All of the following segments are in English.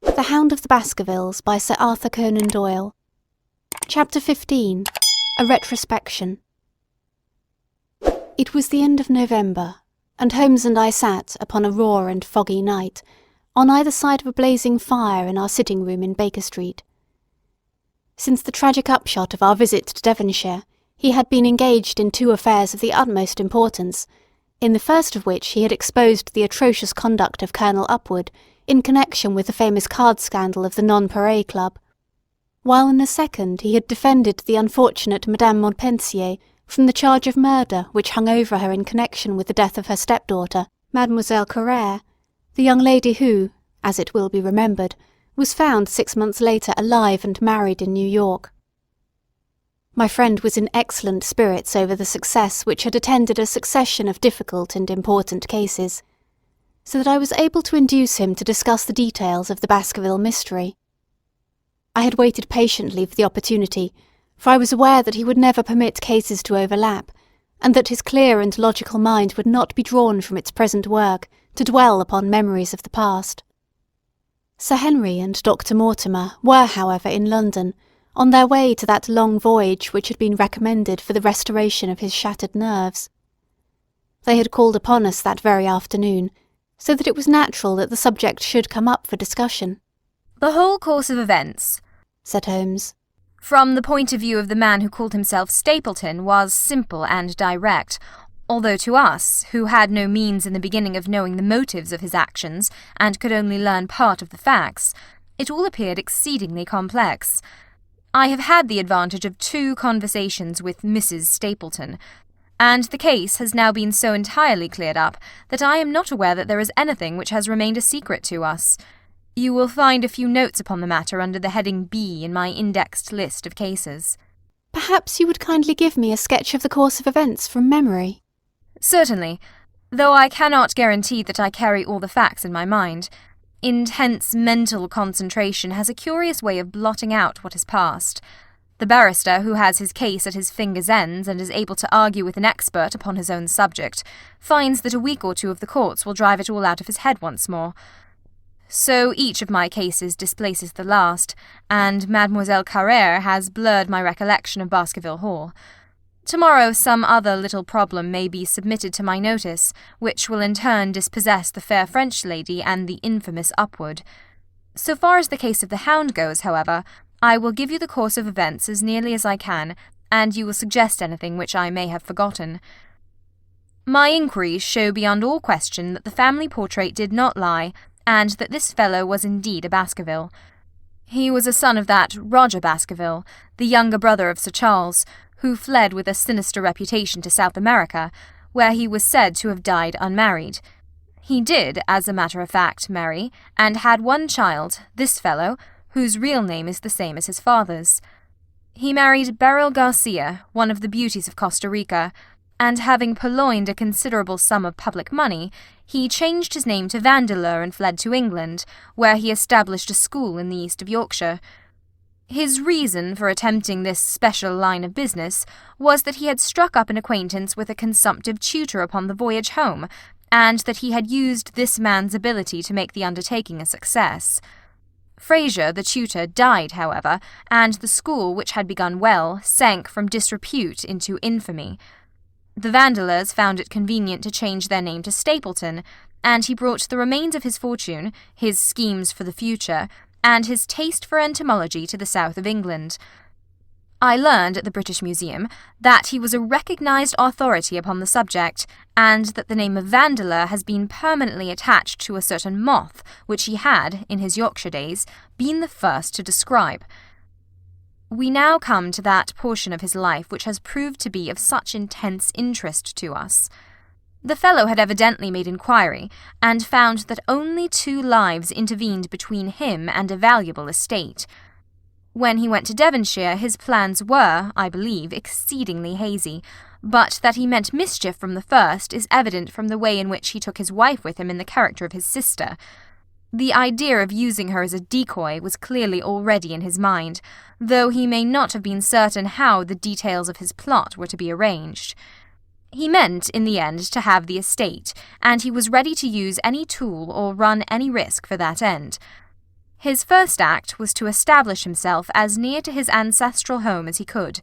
The Hound of the Baskervilles by Sir Arthur Conan Doyle. Chapter 15. A Retrospection. It was the end of November, and Holmes and I sat, upon a raw and foggy night, on either side of a blazing fire in our sitting room in Baker Street. Since the tragic upshot of our visit to Devonshire, he had been engaged in two affairs of the utmost importance, in the first of which he had exposed the atrocious conduct of Colonel Upward in connection with the famous card scandal of the Nonpareil Club, while in the second he had defended the unfortunate Madame Montpensier from the charge of murder which hung over her in connection with the death of her stepdaughter, Mademoiselle Carrère, the young lady who, as it will be remembered, was found 6 months later alive and married in New York. My friend was in excellent spirits over the success which had attended a succession of difficult and important cases, so that I was able to induce him to discuss the details of the Baskerville mystery. I had waited patiently for the opportunity, for I was aware that he would never permit cases to overlap, and that his clear and logical mind would not be drawn from its present work to dwell upon memories of the past. Sir Henry and Dr. Mortimer were, however, in London, on their way to that long voyage which had been recommended for the restoration of his shattered nerves. They had called upon us that very afternoon, so that it was natural that the subject should come up for discussion. "The whole course of events," said Holmes, "from the point of view of the man who called himself Stapleton, was simple and direct, although to us, who had no means in the beginning of knowing the motives of his actions, and could only learn part of the facts, it all appeared exceedingly complex. I have had the advantage of 2 conversations with Mrs. Stapleton, and the case has now been so entirely cleared up that I am not aware that there is anything which has remained a secret to us. You will find a few notes upon the matter under the heading B in my indexed list of cases." "Perhaps you would kindly give me a sketch of the course of events from memory?" "Certainly, though I cannot guarantee that I carry all the facts in my mind. Intense mental concentration has a curious way of blotting out what has passed. The barrister who has his case at his fingers' ends and is able to argue with an expert upon his own subject finds that a week or 2 of the courts will drive it all out of his head once more. So each of my cases displaces the last, and Mademoiselle Carrère has blurred my recollection of Baskerville Hall. Tomorrow some other little problem may be submitted to my notice, which will in turn dispossess the fair French lady and the infamous Upward. So far as the case of the Hound goes, however, I will give you the course of events as nearly as I can, and you will suggest anything which I may have forgotten. My inquiries show beyond all question that the family portrait did not lie, and that this fellow was indeed a Baskerville. He was a son of that Roger Baskerville, the younger brother of Sir Charles, who fled with a sinister reputation to South America, where he was said to have died unmarried. He did, as a matter of fact, marry, and had 1 child, this fellow, whose real name is the same as his father's. He married Beryl Garcia, one of the beauties of Costa Rica, and having purloined a considerable sum of public money, he changed his name to Vandeleur and fled to England, where he established a school in the east of Yorkshire. His reason for attempting this special line of business was that he had struck up an acquaintance with a consumptive tutor upon the voyage home, and that he had used this man's ability to make the undertaking a success. Fraser, the tutor, died, however, and the school, which had begun well, sank from disrepute into infamy. The Vandeleurs found it convenient to change their name to Stapleton, and he brought the remains of his fortune, his schemes for the future, and his taste for entomology to the south of England. I learned at the British Museum that he was a recognised authority upon the subject, and that the name of Vandeleur has been permanently attached to a certain moth which he had, in his Yorkshire days, been the first to describe. We now come to that portion of his life which has proved to be of such intense interest to us. The fellow had evidently made inquiry, and found that only 2 lives intervened between him and a valuable estate. When he went to Devonshire, his plans were, I believe, exceedingly hazy, but that he meant mischief from the first is evident from the way in which he took his wife with him in the character of his sister. The idea of using her as a decoy was clearly already in his mind, though he may not have been certain how the details of his plot were to be arranged. He meant, in the end, to have the estate, and he was ready to use any tool or run any risk for that end. His first act was to establish himself as near to his ancestral home as he could,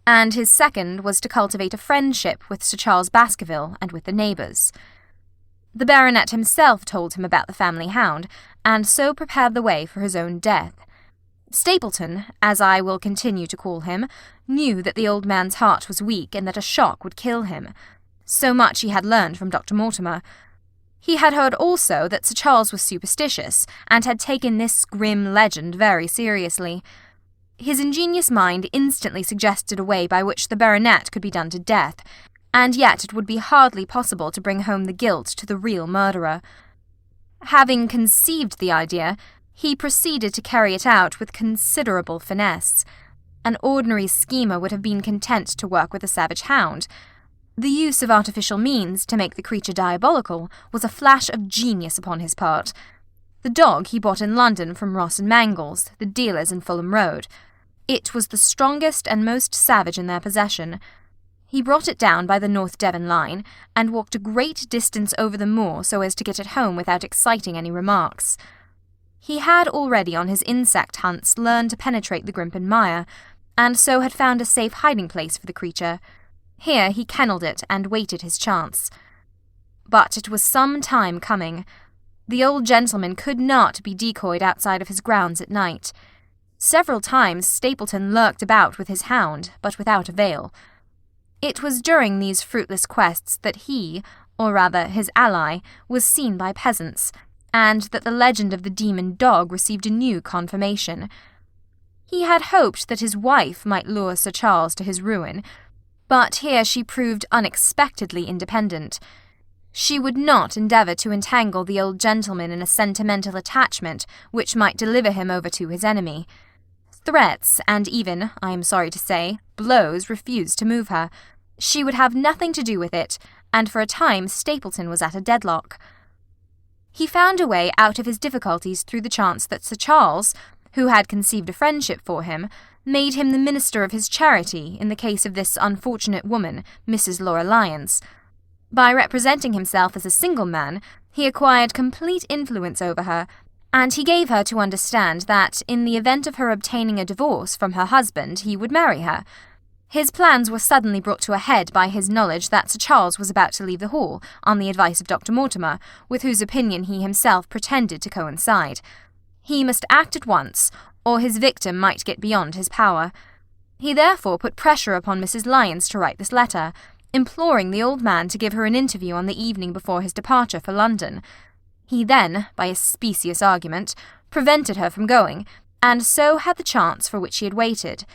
and his second was to cultivate a friendship with Sir Charles Baskerville and with the neighbours. The baronet himself told him about the family hound, and so prepared the way for his own death. Stapleton, as I will continue to call him, knew that the old man's heart was weak and that a shock would kill him. So much he had learned from Dr. Mortimer. He had heard also that Sir Charles was superstitious, and had taken this grim legend very seriously. His ingenious mind instantly suggested a way by which the baronet could be done to death, and yet it would be hardly possible to bring home the guilt to the real murderer. Having conceived the idea, he proceeded to carry it out with considerable finesse. An ordinary schemer would have been content to work with a savage hound. The use of artificial means to make the creature diabolical was a flash of genius upon his part. The dog he bought in London from Ross and Mangles, the dealers in Fulham Road. It was the strongest and most savage in their possession. He brought it down by the North Devon line, and walked a great distance over the moor so as to get it home without exciting any remarks. He had already on his insect hunts learned to penetrate the Grimpen mire, and so had found a safe hiding-place for the creature. Here he kennelled it and waited his chance. But it was some time coming. The old gentleman could not be decoyed outside of his grounds at night. Several times Stapleton lurked about with his hound, but without avail. It was during these fruitless quests that he, or rather his ally, was seen by peasants, and that the legend of the demon dog received a new confirmation. He had hoped that his wife might lure Sir Charles to his ruin, but here she proved unexpectedly independent. She would not endeavour to entangle the old gentleman in a sentimental attachment which might deliver him over to his enemy. Threats, and even, I am sorry to say, blows refused to move her. She would have nothing to do with it, and for a time Stapleton was at a deadlock. He found a way out of his difficulties through the chance that Sir Charles, who had conceived a friendship for him, made him the minister of his charity in the case of this unfortunate woman, Mrs. Laura Lyons. By representing himself as a single man, he acquired complete influence over her, and he gave her to understand that, in the event of her obtaining a divorce from her husband, he would marry her. His plans were suddenly brought to a head by his knowledge that Sir Charles was about to leave the hall, on the advice of Dr. Mortimer, with whose opinion he himself pretended to coincide. He must act at once, or his victim might get beyond his power. He therefore put pressure upon Mrs. Lyons to write this letter, imploring the old man to give her an interview on the evening before his departure for London. He then, by a specious argument, prevented her from going, and so had the chance for which he had waited.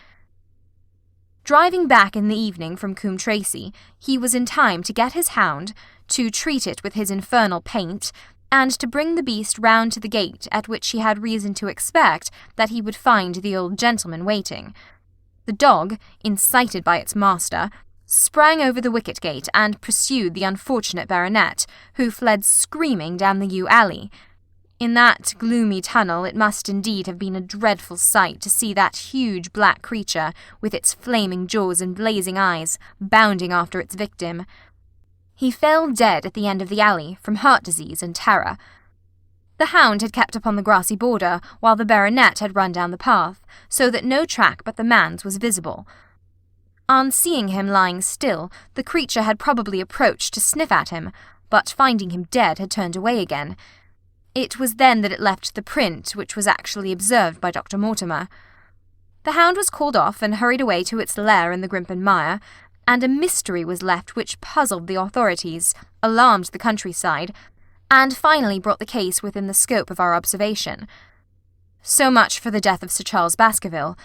Driving back in the evening from Coombe Tracy, he was in time to get his hound, to treat it with his infernal paint, and to bring the beast round to the gate at which he had reason to expect that he would find the old gentleman waiting. The dog, incited by its master, sprang over the wicket-gate and pursued the unfortunate baronet, who fled screaming down the yew alley. In that gloomy tunnel it must indeed have been a dreadful sight to see that huge black creature, with its flaming jaws and blazing eyes, bounding after its victim. He fell dead at the end of the alley from heart disease and terror. The hound had kept upon the grassy border, while the baronet had run down the path, so that no track but the man's was visible. On seeing him lying still, the creature had probably approached to sniff at him, but finding him dead had turned away again. It was then that it left the print which was actually observed by Dr. Mortimer. The hound was called off and hurried away to its lair in the Grimpen mire, and a mystery was left which puzzled the authorities, alarmed the countryside, and finally brought the case within the scope of our observation. So much for the death of Sir Charles Baskerville.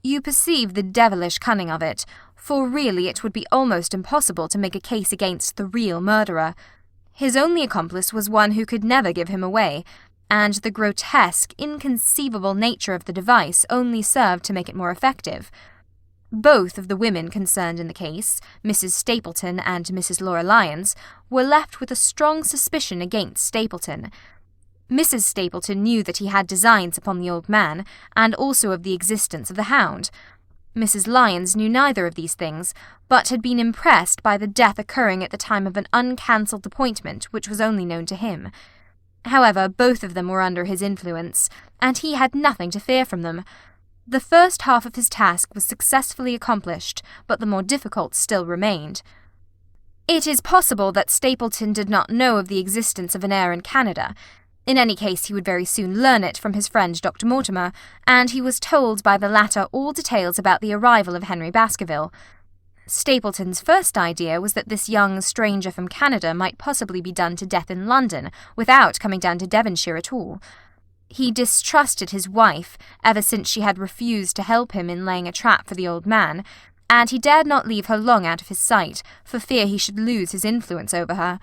You perceive the devilish cunning of it, for really it would be almost impossible to make a case against the real murderer. His only accomplice was one who could never give him away, and the grotesque, inconceivable nature of the device only served to make it more effective. Both of the women concerned in the case, Mrs. Stapleton and Mrs. Laura Lyons, were left with a strong suspicion against Stapleton. Mrs. Stapleton knew that he had designs upon the old man, and also of the existence of the hound. Mrs. Lyons knew neither of these things, but had been impressed by the death occurring at the time of an uncancelled appointment which was only known to him. However, both of them were under his influence, and he had nothing to fear from them. The first half of his task was successfully accomplished, but the more difficult still remained. It is possible that Stapleton did not know of the existence of an heir in Canada. In any case, he would very soon learn it from his friend Dr. Mortimer, and he was told by the latter all details about the arrival of Henry Baskerville. Stapleton's first idea was that this young stranger from Canada might possibly be done to death in London, without coming down to Devonshire at all. He distrusted his wife, ever since she had refused to help him in laying a trap for the old man, and he dared not leave her long out of his sight, for fear he should lose his influence over her.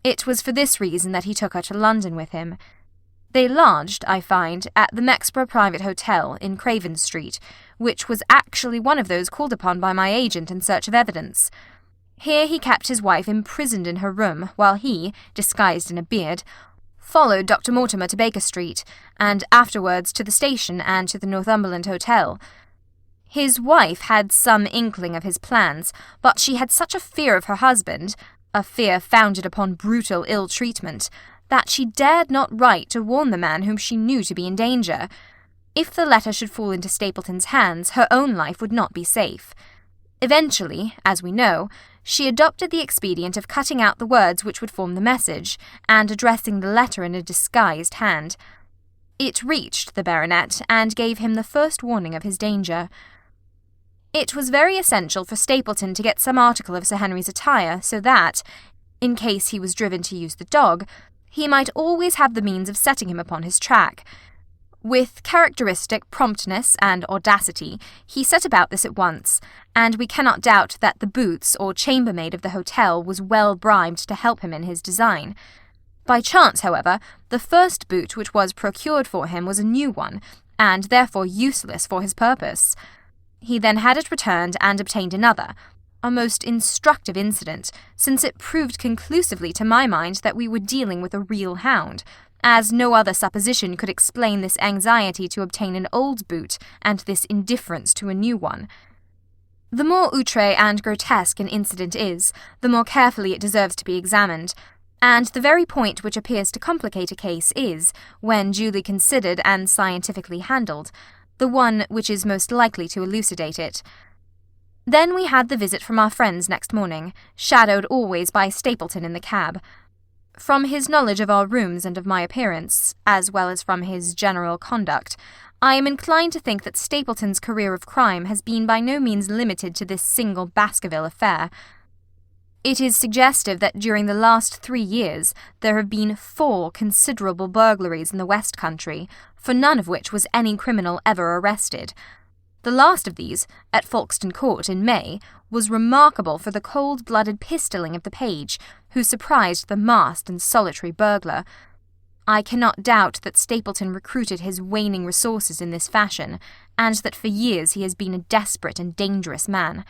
It was for this reason that he took her to London with him. They lodged, I find, at the Mexborough Private Hotel in Craven Street, which was actually one of those called upon by my agent in search of evidence. Here he kept his wife imprisoned in her room, while he, disguised in a beard, followed Dr. Mortimer to Baker Street, and afterwards to the station and to the Northumberland Hotel. His wife had some inkling of his plans, but she had such a fear of her husband, a fear founded upon brutal ill-treatment, that she dared not write to warn the man whom she knew to be in danger. If the letter should fall into Stapleton's hands, her own life would not be safe. Eventually, as we know, she adopted the expedient of cutting out the words which would form the message, and addressing the letter in a disguised hand. It reached the baronet, and gave him the first warning of his danger. It was very essential for Stapleton to get some article of Sir Henry's attire, so that, in case he was driven to use the dog, he might always have the means of setting him upon his track. With characteristic promptness and audacity, he set about this at once, and we cannot doubt that the boots or chambermaid of the hotel was well bribed to help him in his design. By chance, however, the first boot which was procured for him was a new one, and therefore useless for his purpose. He then had it returned and obtained another, a most instructive incident, since it proved conclusively to my mind that we were dealing with a real hound, as no other supposition could explain this anxiety to obtain an old boot and this indifference to a new one. The more outre and grotesque an incident is, the more carefully it deserves to be examined, and the very point which appears to complicate a case is, when duly considered and scientifically handled, the one which is most likely to elucidate it. Then we had the visit from our friends next morning, shadowed always by Stapleton in the cab. From his knowledge of our rooms and of my appearance, as well as from his general conduct, I am inclined to think that Stapleton's career of crime has been by no means limited to this single Baskerville affair. It is suggestive that during the last 3 years there have been 4 considerable burglaries in the West Country, for none of which was any criminal ever arrested. The last of these, at Folkestone Court in May, was remarkable for the cold-blooded pistoling of the page, who surprised the masked and solitary burglar. I cannot doubt that Stapleton recruited his waning resources in this fashion, and that for years he has been a desperate and dangerous man.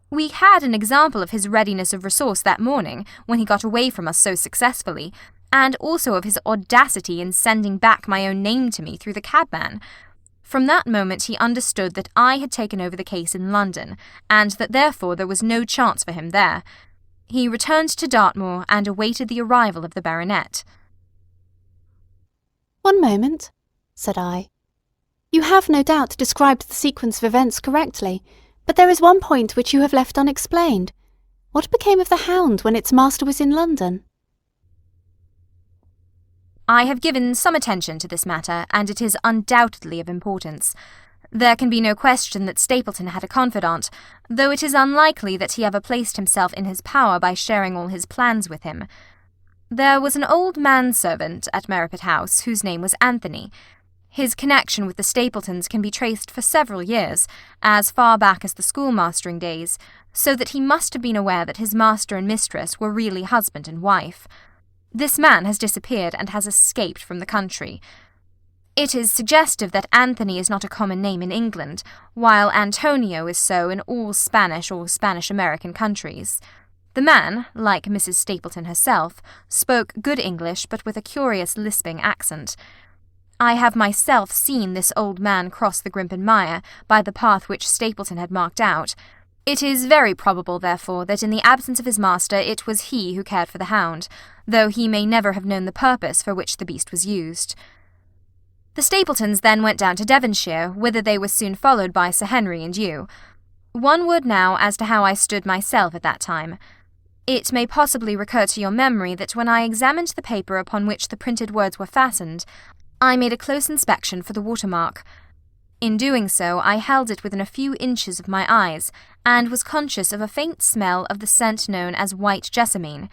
We had an example of his readiness of resource that morning, when he got away from us so successfully, and also of his audacity in sending back my own name to me through the cabman. From that moment he understood that I had taken over the case in London, and that therefore there was no chance for him there. He returned to Dartmoor and awaited the arrival of the baronet. "One moment," said I. "You have no doubt described the sequence of events correctly, but there is one point which you have left unexplained. What became of the Hound when its master was in London?" I have given some attention to this matter, and it is undoubtedly of importance. There can be no question that Stapleton had a confidant, though it is unlikely that he ever placed himself in his power by sharing all his plans with him. There was an old manservant at Merripit House whose name was Anthony. His connection with the Stapletons can be traced for several years, as far back as the schoolmastering days, so that he must have been aware that his master and mistress were really husband and wife. This man has disappeared and has escaped from the country. It is suggestive that Anthony is not a common name in England, while Antonio is so in all Spanish or Spanish-American countries. The man, like Mrs. Stapleton herself, spoke good English but with a curious lisping accent. I have myself seen this old man cross the Grimpen Mire by the path which Stapleton had marked out. It is very probable, therefore, that in the absence of his master it was he who cared for the hound, though he may never have known the purpose for which the beast was used. The Stapletons then went down to Devonshire, whither they were soon followed by Sir Henry and you. One word now as to how I stood myself at that time. It may possibly recur to your memory that when I examined the paper upon which the printed words were fastened, I made a close inspection for the watermark. In doing so, I held it within a few inches of my eyes, and was conscious of a faint smell of the scent known as white jessamine.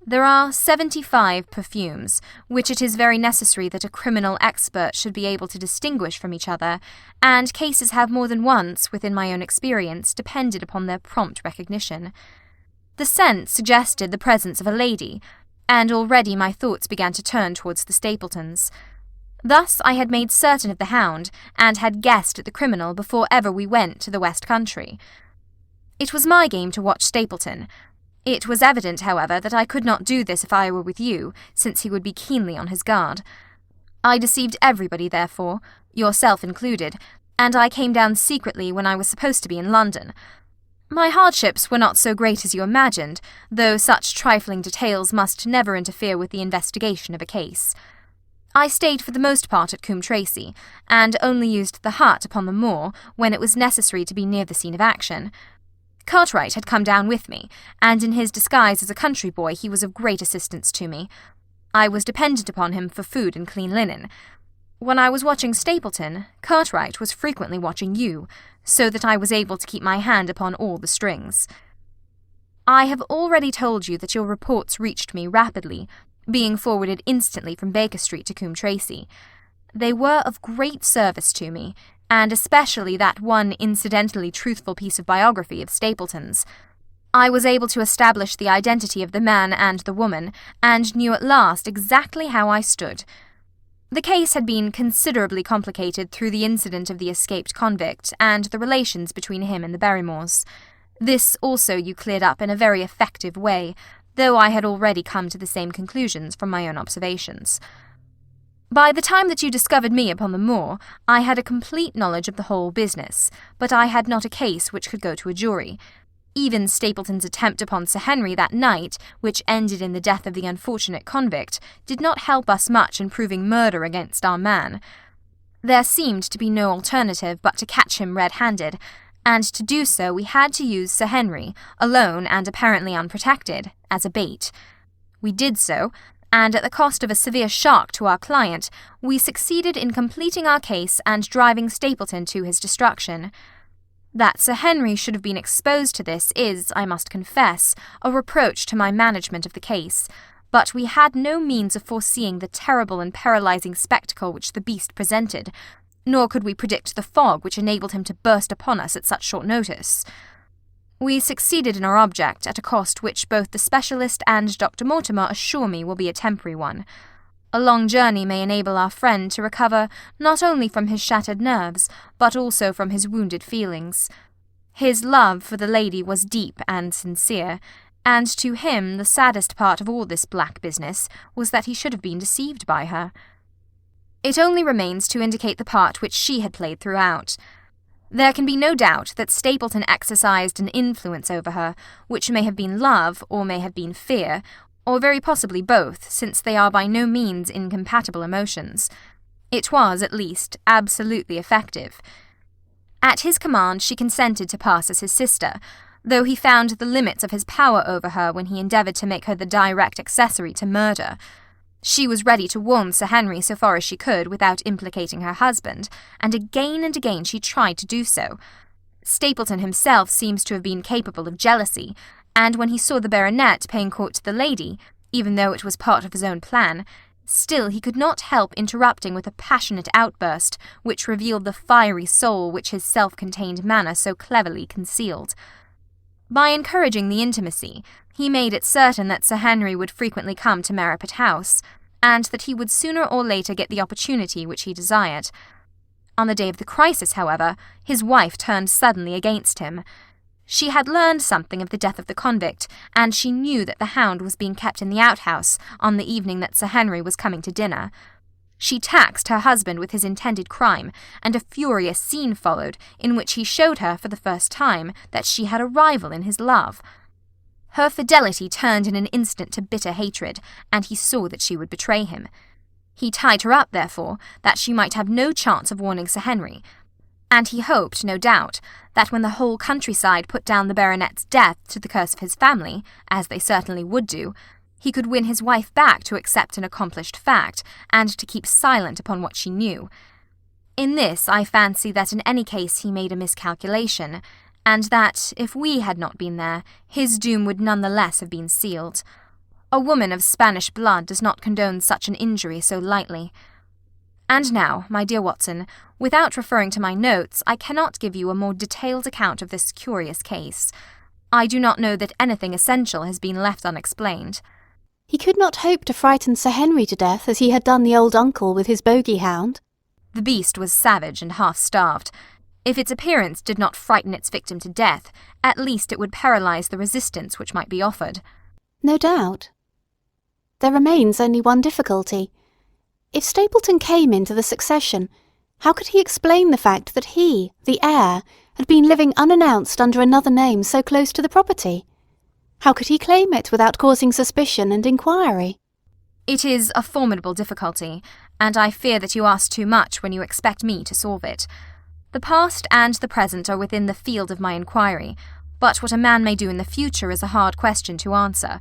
There are 75 perfumes, which it is very necessary that a criminal expert should be able to distinguish from each other, and cases have more than once, within my own experience, depended upon their prompt recognition. The scent suggested the presence of a lady, and already my thoughts began to turn towards the Stapletons. Thus I had made certain of the hound, and had guessed at the criminal before ever we went to the West Country. It was my game to watch Stapleton. It was evident, however, that I could not do this if I were with you, since he would be keenly on his guard. I deceived everybody, therefore, yourself included, and I came down secretly when I was supposed to be in London. My hardships were not so great as you imagined, though such trifling details must never interfere with the investigation of a case. I stayed for the most part at Coombe Tracey, and only used the hut upon the moor when it was necessary to be near the scene of action. Cartwright had come down with me, and in his disguise as a country boy he was of great assistance to me. I was dependent upon him for food and clean linen. When I was watching Stapleton, Cartwright was frequently watching you, so that I was able to keep my hand upon all the strings. I have already told you that your reports reached me rapidly, being forwarded instantly from Baker Street to Coombe Tracey. They were of great service to me, and especially that one incidentally truthful piece of biography of Stapleton's. I was able to establish the identity of the man and the woman, and knew at last exactly how I stood. The case had been considerably complicated through the incident of the escaped convict, and the relations between him and the Barrymores. This also you cleared up in a very effective way, though I had already come to the same conclusions from my own observations. By the time that you discovered me upon the moor, I had a complete knowledge of the whole business, but I had not a case which could go to a jury. Even Stapleton's attempt upon Sir Henry that night, which ended in the death of the unfortunate convict, did not help us much in proving murder against our man. There seemed to be no alternative but to catch him red-handed, and to do so we had to use Sir Henry, alone and apparently unprotected, as a bait. We did so, and at the cost of a severe shock to our client, we succeeded in completing our case and driving Stapleton to his destruction. That Sir Henry should have been exposed to this is, I must confess, a reproach to my management of the case, but we had no means of foreseeing the terrible and paralysing spectacle which the beast presented, nor could we predict the fog which enabled him to burst upon us at such short notice. We succeeded in our object at a cost which both the specialist and Dr. Mortimer assure me will be a temporary one. A long journey may enable our friend to recover not only from his shattered nerves, but also from his wounded feelings. His love for the lady was deep and sincere, and to him the saddest part of all this black business was that he should have been deceived by her. It only remains to indicate the part which she had played throughout. There can be no doubt that Stapleton exercised an influence over her, which may have been love, or may have been fear, or very possibly both, since they are by no means incompatible emotions. It was, at least, absolutely effective. At his command she consented to pass as his sister, though he found the limits of his power over her when he endeavoured to make her the direct accessory to murder. She was ready to warn Sir Henry so far as she could without implicating her husband, and again she tried to do so. Stapleton himself seems to have been capable of jealousy, and when he saw the baronet paying court to the lady, even though it was part of his own plan, still he could not help interrupting with a passionate outburst which revealed the fiery soul which his self-contained manner so cleverly concealed. By encouraging the intimacy, he made it certain that Sir Henry would frequently come to Merripit House, and that he would sooner or later get the opportunity which he desired. On the day of the crisis, however, his wife turned suddenly against him. She had learned something of the death of the convict, and she knew that the hound was being kept in the outhouse on the evening that Sir Henry was coming to dinner. She taxed her husband with his intended crime, and a furious scene followed, in which he showed her for the first time that she had a rival in his love. Her fidelity turned in an instant to bitter hatred, and he saw that she would betray him. He tied her up, therefore, that she might have no chance of warning Sir Henry, and he hoped, no doubt, that when the whole countryside put down the baronet's death to the curse of his family, as they certainly would do, he could win his wife back to accept an accomplished fact, and to keep silent upon what she knew. In this I fancy that in any case he made a miscalculation, and that, if we had not been there, his doom would none the less have been sealed. A woman of Spanish blood does not condone such an injury so lightly. And now, my dear Watson, without referring to my notes, I cannot give you a more detailed account of this curious case. I do not know that anything essential has been left unexplained. He could not hope to frighten Sir Henry to death as he had done the old uncle with his bogey hound. The beast was savage and half-starved. If its appearance did not frighten its victim to death, at least it would paralyse the resistance which might be offered. No doubt. There remains only one difficulty. If Stapleton came into the succession, how could he explain the fact that he, the heir, had been living unannounced under another name so close to the property? How could he claim it without causing suspicion and inquiry? It is a formidable difficulty, and I fear that you ask too much when you expect me to solve it. The past and the present are within the field of my inquiry, but what a man may do in the future is a hard question to answer.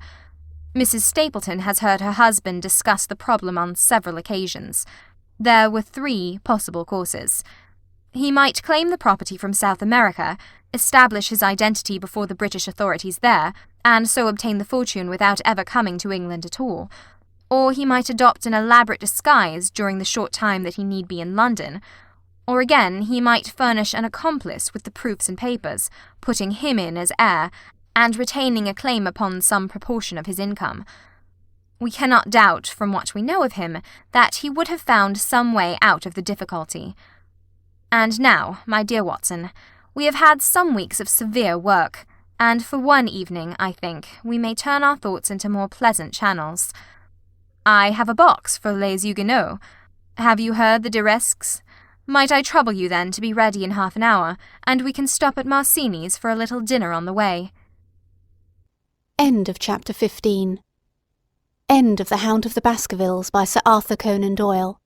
Mrs. Stapleton has heard her husband discuss the problem on several occasions. There were 3 possible courses. He might claim the property from South America, establish his identity before the British authorities there, and so obtain the fortune without ever coming to England at all. Or he might adopt an elaborate disguise during the short time that he need be in London. Or again, he might furnish an accomplice with the proofs and papers, putting him in as heir, and retaining a claim upon some proportion of his income. We cannot doubt, from what we know of him, that he would have found some way out of the difficulty. And now, my dear Watson, we have had some weeks of severe work, and for one evening, I think, we may turn our thoughts into more pleasant channels. I have a box for les Huguenots. Have you heard the Diresques? Might I trouble you, then, to be ready in half an hour, and we can stop at Marcini's for a little dinner on the way. End of chapter 15. End of The Hound of the Baskervilles by Sir Arthur Conan Doyle.